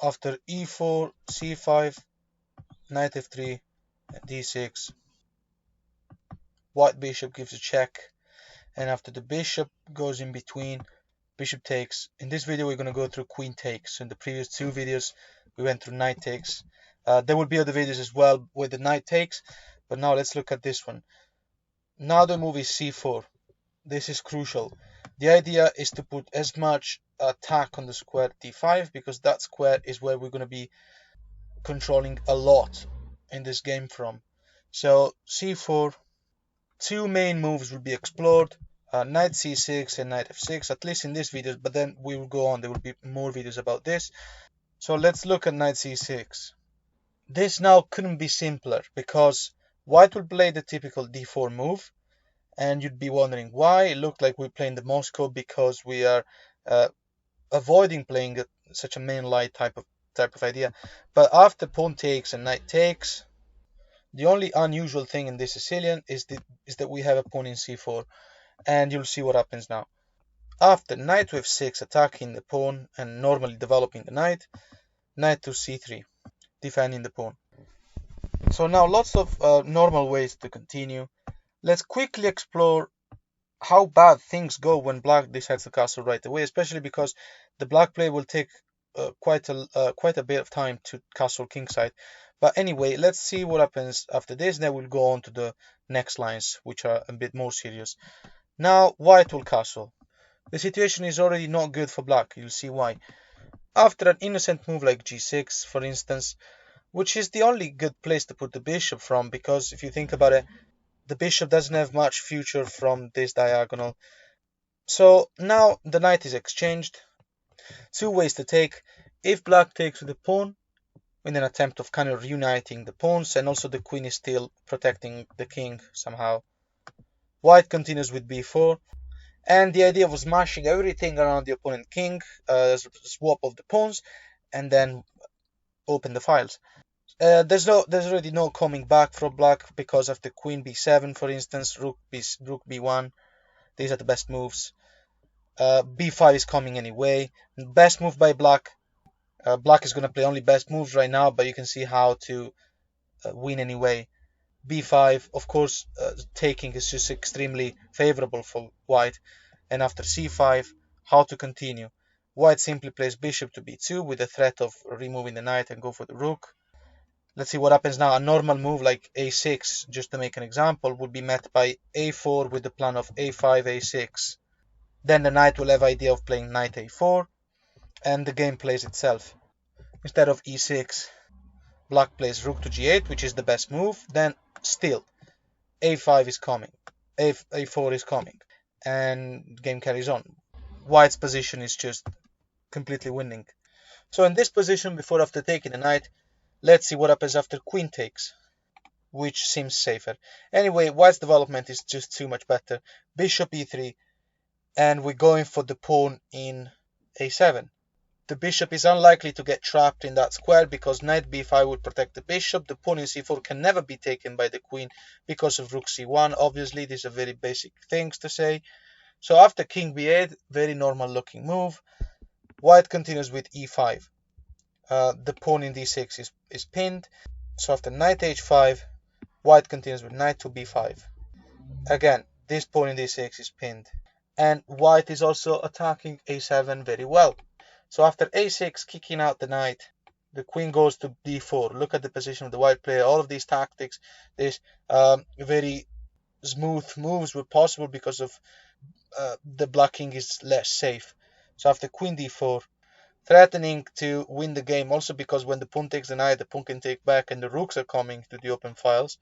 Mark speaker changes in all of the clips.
Speaker 1: After e4, c5, knight f3, d6, white bishop gives a check, and after the bishop goes in between, bishop takes. In this video we're going to go through queen takes. In the previous two videos we went through knight takes. There will be other videos as well with the knight takes, but now let's look at this one. Now the move is c4. This is crucial. The idea is to put as much attack on the square d5, because that square is where we're going to be controlling a lot in this game from. So c4, two main moves will be explored, knight c6 and knight f6, at least in this video, but then we will go on, there will be more videos about this. So let's look at knight c6. This now couldn't be simpler, because white will play the typical d4 move, and you'd be wondering why. It looked like we're playing the Moscow because we are avoiding playing such a mainline type of idea. But after pawn takes and knight takes, the only unusual thing in this Sicilian is that we have a pawn in c4, and you'll see what happens now. After knight to f6, attacking the pawn and normally developing the knight to c3, defending the pawn. So now lots of normal ways to continue. Let's quickly explore how bad things go when black decides to castle right away, especially because the black player will take quite a bit of time to castle kingside. But anyway, let's see what happens after this, then we'll go on to the next lines, which are a bit more serious. Now white will castle. The situation is already not good for black, you'll see why. After an innocent move like g6, for instance, which is the only good place to put the bishop from, because if you think about it, the bishop doesn't have much future from this diagonal. So now the knight is exchanged. Two ways to take. If black takes with the pawn, in an attempt of kind of reuniting the pawns, and also the queen is still protecting the king somehow. White continues with b4, and the idea was smashing everything around the opponent king, swap of the pawns, and then open the files. There's already no coming back from black, because of the queen b7, for instance, rook b1. These are the best moves. b5 is coming anyway. Best move by black. Black is going to play only best moves right now, but you can see how to win anyway. b5, of course, taking is just extremely favorable for white. And after c5, how to continue. White simply plays bishop to b2 with the threat of removing the knight and go for the rook. Let's see what happens now. A normal move like a6, just to make an example, would be met by a4 with the plan of a5, a6. Then the knight will have idea of playing knight a4, and the game plays itself. Instead of e6, black plays rook to g8, which is the best move. Then still, a5 is coming, a4 is coming, and game carries on. White's position is just completely winning. So in this position, before after taking the knight, let's see what happens after queen takes, which seems safer. Anyway, white's development is just too much better. Bishop e3, and we're going for the pawn in a7. The bishop is unlikely to get trapped in that square, because knight b5 would protect the bishop. The pawn in c4 can never be taken by the queen because of rook c1. Obviously, these are very basic things to say. So after king b8, very normal looking move, white continues with e5. The pawn in d6 is pinned. So after knight h5, white continues with knight to b5. Again, this pawn in d6 is pinned. And white is also attacking a7 very well. So after a6, kicking out the knight, the queen goes to d4. Look at the position of the white player. All of these tactics, these very smooth moves were possible because of the black king is less safe. So after queen d4, threatening to win the game, also because when the pawn takes the knight, the pawn can take back and the rooks are coming to the open files.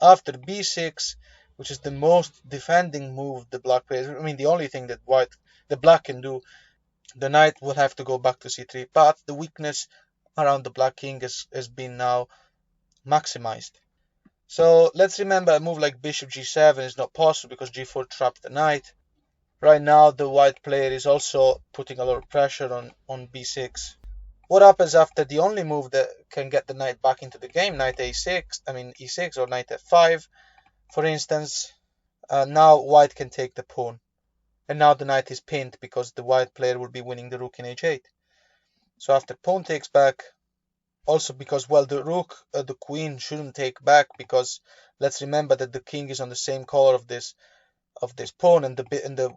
Speaker 1: After b6, which is the most defending move the black plays, I mean the only thing that the black can do, the knight will have to go back to c3, but the weakness around the black king has been now maximized. So let's remember, a move like bishop g7 is not possible because g4 trapped the knight. Right now the white player is also putting a lot of pressure on b6. What happens after the only move that can get the knight back into the game, knight e6 or knight f5, for instance? Now white can take the pawn. And now the knight is pinned because the white player will be winning the rook in h8. So after pawn takes back, also because, well, the rook, the queen shouldn't take back, because let's remember that the king is on the same color of this pawn, and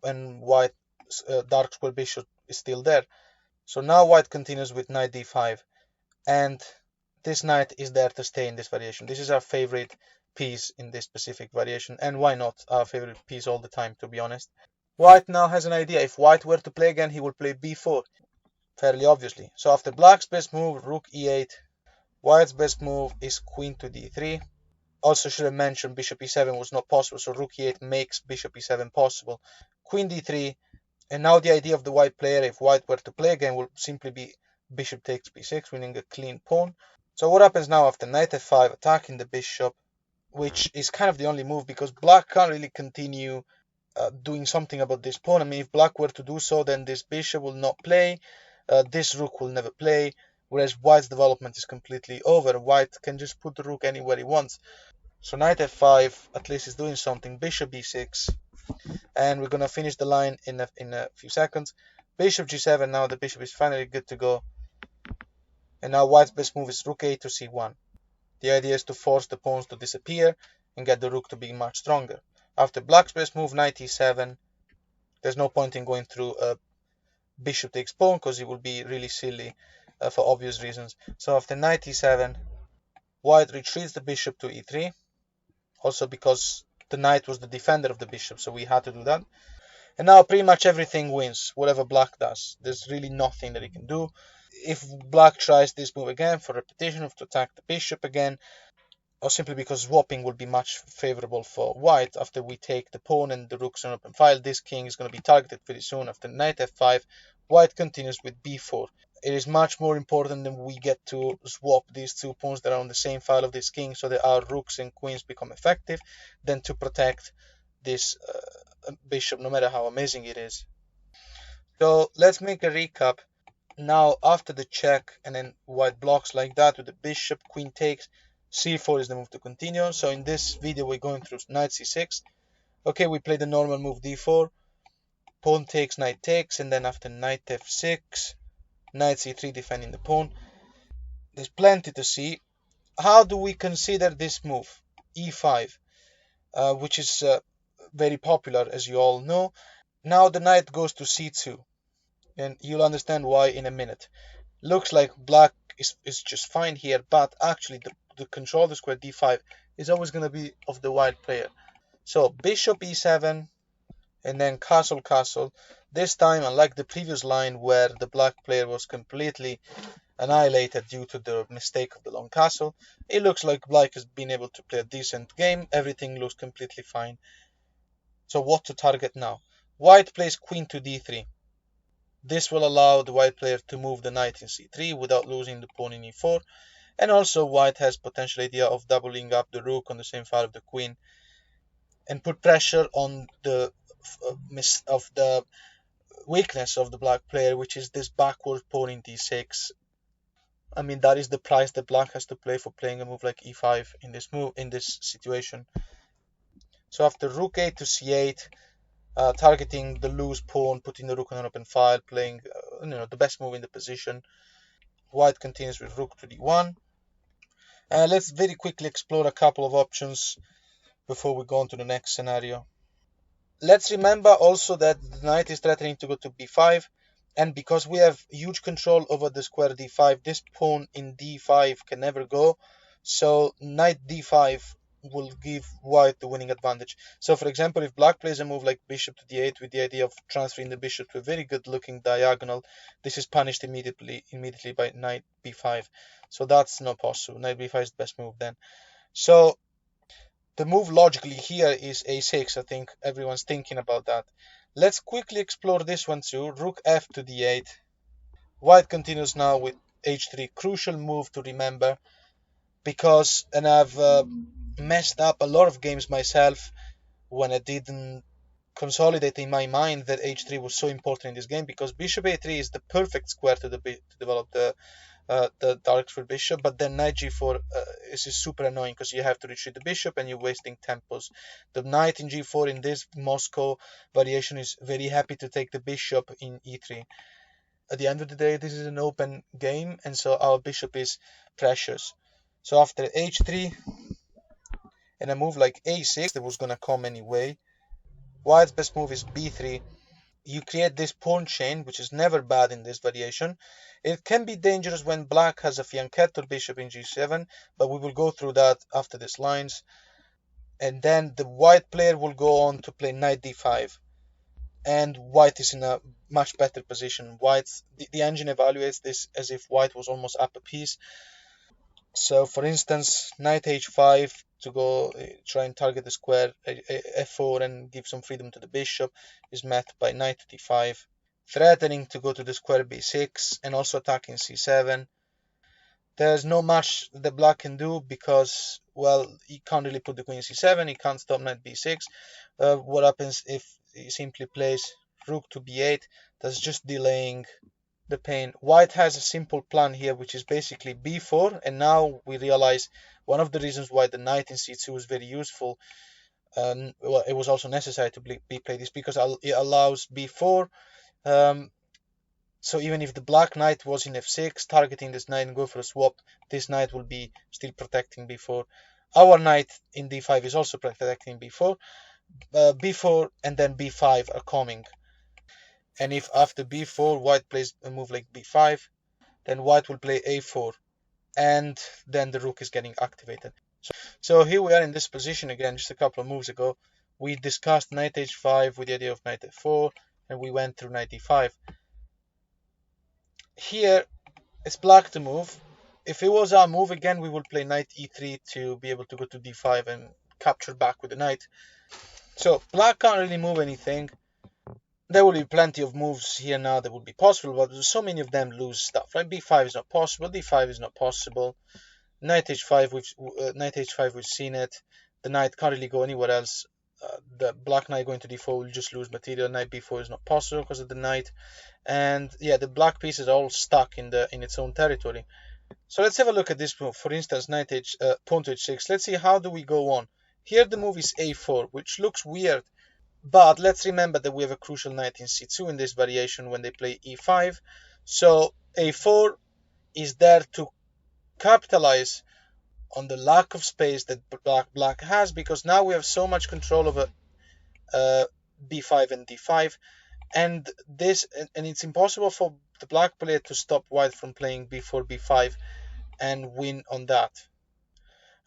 Speaker 1: and white dark square bishop is still there. So now white continues with knight d5, and this knight is there to stay in this variation. This is our favorite piece in this specific variation, and why not our favorite piece all the time, to be honest. White now has an idea. If white were to play again, he would play b4, fairly obviously. So after black's best move, rook e8, white's best move is queen to d3. Also should have mentioned bishop e7 was not possible, so rook e8 makes bishop e7 possible. Queen d3, and now the idea of the white player, if white were to play again, will simply be bishop takes b6, winning a clean pawn. So what happens now after knight f5, attacking the bishop, which is kind of the only move, because black can't really continue doing something about this pawn. I mean, if black were to do so, then this bishop will not play, this rook will never play, whereas white's development is completely over. White can just put the rook anywhere he wants. So knight f5 at least is doing something. Bishop b6, and we're gonna finish the line in a few seconds. Bishop g7. Now the bishop is finally good to go, and now white's best move is rook a to c1. The idea is to force the pawns to disappear and get the rook to be much stronger. After black's best move, knight e7, there's no point in going through a bishop takes pawn, because it would be really silly for obvious reasons. So after knight e7, white retreats the bishop to e3, also because the knight was the defender of the bishop, so we had to do that. And now pretty much everything wins, whatever black does. There's really nothing that he can do. If black tries this move again for repetition, to attack the bishop again, or simply because swapping will be much favorable for white after we take the pawn and the rook's on open file, this king is going to be targeted pretty soon. After knight f5, white continues with b4. It is much more important that we get to swap these two pawns that are on the same file of this king, so that our rooks and queens become effective, than to protect this bishop, no matter how amazing it is. So let's make a recap. Now after the check and then white blocks like that with the bishop, queen takes, c4 is the move to continue. So in this video we're going through knight c6. Okay, we play the normal move d4, pawn takes, knight takes, and then after knight f6, knight c3 defending the pawn. There's plenty to see. How do we consider this move? e5, which is very popular, as you all know. Now the knight goes to c2, and you'll understand why in a minute. Looks like black is just fine here, but actually the control of the square d5 is always going to be of the white player. So bishop e7, and then castle castle. This time, unlike the previous line where the black player was completely annihilated due to the mistake of the long castle, it looks like black has been able to play a decent game. Everything looks completely fine. So what to target now? White plays queen to d3. This will allow the white player to move the knight in c3 without losing the pawn in e4, and also white has potential idea of doubling up the rook on the same file of the queen and put pressure on the weakness of the black player, which is this backward pawn in d6. I mean, that is the price that black has to pay for playing a move like e5 in this situation. So after rook a to c8, targeting the loose pawn, putting the rook on an open file, playing the best move in the position. White continues with rook to d1. Let's very quickly explore a couple of options before we go on to the next scenario. Let's remember also that the knight is threatening to go to b5, and because we have huge control over the square d5, this pawn in d5 can never go, so knight d5 will give white the winning advantage. So for example, if black plays a move like bishop to d8 with the idea of transferring the bishop to a very good looking diagonal, this is punished immediately by knight b5. So that's not possible. Knight b5 is the best move then. So the move logically here is a6. I think everyone's thinking about that. Let's quickly explore this one too. Rook f to d8. White continues now with h3. Crucial move to remember, because, and I've messed up a lot of games myself when I didn't consolidate in my mind that h3 was so important in this game, because bishop a3 is the perfect square to develop the dark square bishop, but then knight g4 is super annoying because you have to retreat the bishop and you're wasting tempos. The knight in g4 in this Moscow variation is very happy to take the bishop in e3. at the end of the day, this is an open game, and so our bishop is precious. So after h3 and a move like a6 that was gonna come anyway, white's best move is b3. You create this pawn chain, which is never bad in this variation. It can be dangerous when black has a fianchetto bishop in g7, but we will go through that after these lines. And then the white player will go on to play knight d5. And white is in a much better position. The engine evaluates this as if white was almost up a piece. So for instance, knight h5 to go try and target the square, f4 and give some freedom to the bishop is met by knight to d5, threatening to go to the square b6 and also attacking c7. There's not much the black can do because, well, he can't really put the queen c7, he can't stop knight b6. What happens if he simply plays rook to b8? That's just delaying the pain. White has a simple plan here, which is basically b4, and now we realize one of the reasons why the knight in c2 is very useful, well, it was also necessary to be played, is because it allows b4. So even if the black knight was in f6, targeting this knight and go for a swap, this knight will be still protecting b4. Our knight in d5 is also protecting b4. b4 and then b5 are coming. And if after b4 white plays a move like b5, then white will play a4, and then the rook is getting activated. So here we are in this position again. Just a couple of moves ago, we discussed knight h5 with the idea of knight f4, and we went through knight d5. Here it's black to move. If it was our move again, we will play knight e3 to be able to go to d5 and capture back with the knight. So black can't really move anything. There will be plenty of moves here now that would be possible, but so many of them lose stuff, right? b5 is not possible, d5 is not possible. Knight h5, we've seen it. The knight can't really go anywhere else. The black knight going to d4 will just lose material. Knight b4 is not possible because of the knight, and yeah, the black pieces are all stuck in its own territory. So let's have a look at this move. For instance, pawn to h6. Let's see how do we go on. Here the move is a4, which looks weird, but let's remember that we have a crucial knight in c2 in this variation when they play e5. So a4 is there to capitalize on the lack of space that black has, because now we have so much control over b5 and d5, and it's impossible for the black player to stop white from playing b4 b5 and win on that.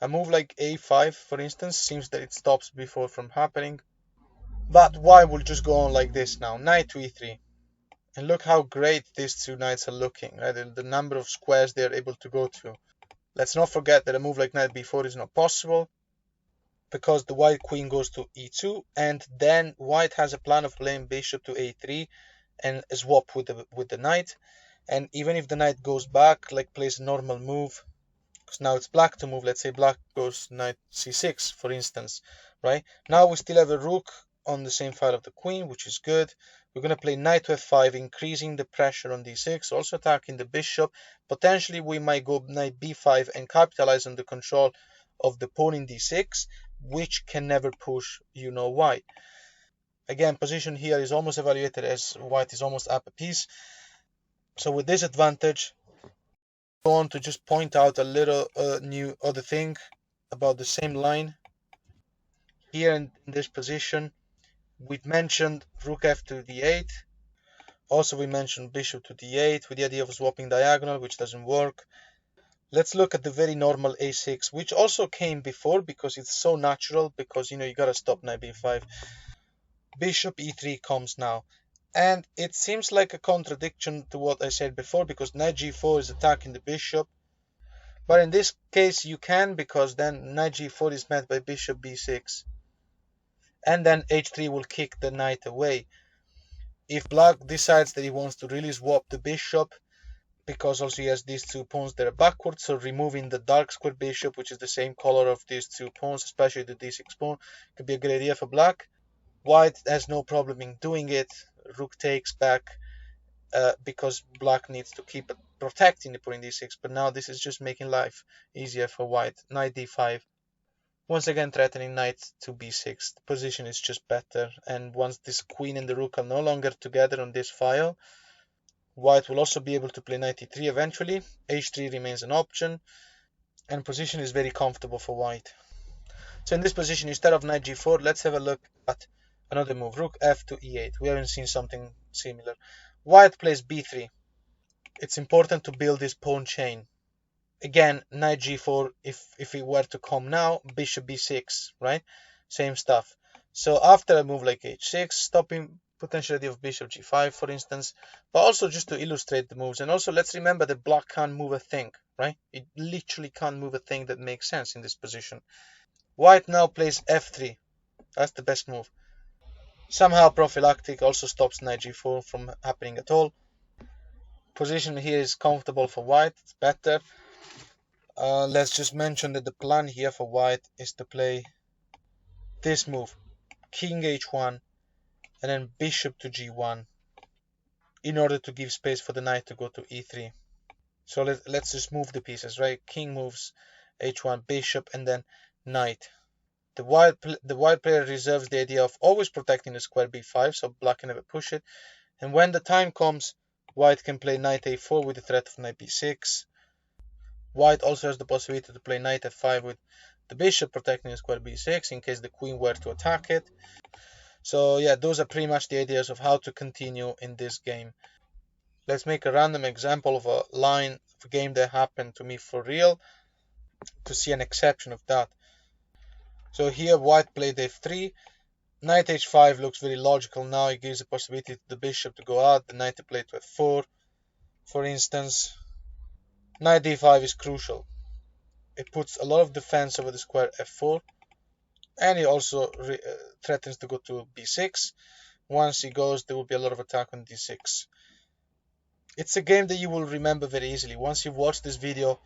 Speaker 1: A move like a5, for instance, seems that it stops b4 from happening, but white will just go on like this now. Knight to e3, and look how great these two knights are looking, right? The number of squares they're able to go to. Let's not forget that a move like knight b4 is not possible because the white queen goes to e2, and then white has a plan of playing bishop to a3 and a swap with the knight. And even if the knight goes back, like plays a normal move, because now it's black to move, let's say black goes knight c6, for instance, right? Now we still have a rook on the same file of the queen, which is good. We're going to play knight to f5, increasing the pressure on d6, also attacking the bishop. Potentially we might go knight b5 and capitalize on the control of the pawn in d6, which can never push, you know why. Again, position here is almost evaluated as white is almost up a piece. So with this advantage, I want to just point out a little new other thing about the same line. Here in this position, we've mentioned rook f to d8. Also, we mentioned bishop to d8 with the idea of swapping diagonal, which doesn't work. Let's look at the very normal a6, which also came before because it's so natural, because you gotta stop knight b5. Bishop e3 comes now, and it seems like a contradiction to what I said before, because knight g4 is attacking the bishop, but in this case you can, because then knight g4 is met by bishop b6, and then h3 will kick the knight away. If black decides that he wants to really swap the bishop, because also he has these two pawns that are backwards, so removing the dark square bishop, which is the same color of these two pawns, especially the d6 pawn, could be a good idea for black. White has no problem in doing it. Rook takes back because black needs to keep protecting the pawn in d6, but now this is just making life easier for white. Knight d5. Once again threatening knight to b6. The position is just better, and once this queen and the rook are no longer together on this file, White will also be able to play knight e3 eventually. h3 remains an option, and position is very comfortable for white. So in this position, instead of knight g4, let's have a look at another move. Rook f to e8. We haven't seen something similar. White plays b3. It's important to build this pawn chain. Again, knight g4, if it were to come now, bishop b6, right? Same stuff. So after a move like h6, stopping potential idea of bishop g5, for instance, but also just to illustrate the moves. And also, let's remember that black can't move a thing, right? It literally can't move a thing that makes sense in this position. White now plays f3. That's the best move. Somehow prophylactic also stops knight g4 from happening at all. Position here is comfortable for white. It's better. Let's just mention that the plan here for white is to play this move, king h1, and then bishop to g1, in order to give space for the knight to go to e3. So let's just move the pieces, right? King moves h1, bishop, and then knight. The white player reserves the idea of always protecting the square b5, so black can never push it. And when the time comes, white can play knight a4 with the threat of knight b6. White also has the possibility to play knight f5 with the bishop protecting the square b6 in case the queen were to attack it. So yeah, those are pretty much the ideas of how to continue in this game. Let's make a random example of a line of a game that happened to me for real to see an exception of that. So here white played f3. Knight h5 looks very logical now. It gives the possibility to the bishop to go out, the knight to play to f4, for instance. Knight d5 is crucial. It puts a lot of defense over the square f4, and it also threatens to go to b6. Once he goes, there will be a lot of attack on d6. It's a game that you will remember very easily. Once you've watched this video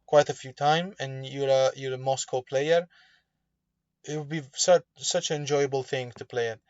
Speaker 1: quite a few times and you're a Moscow player, it will be such an enjoyable thing to play it.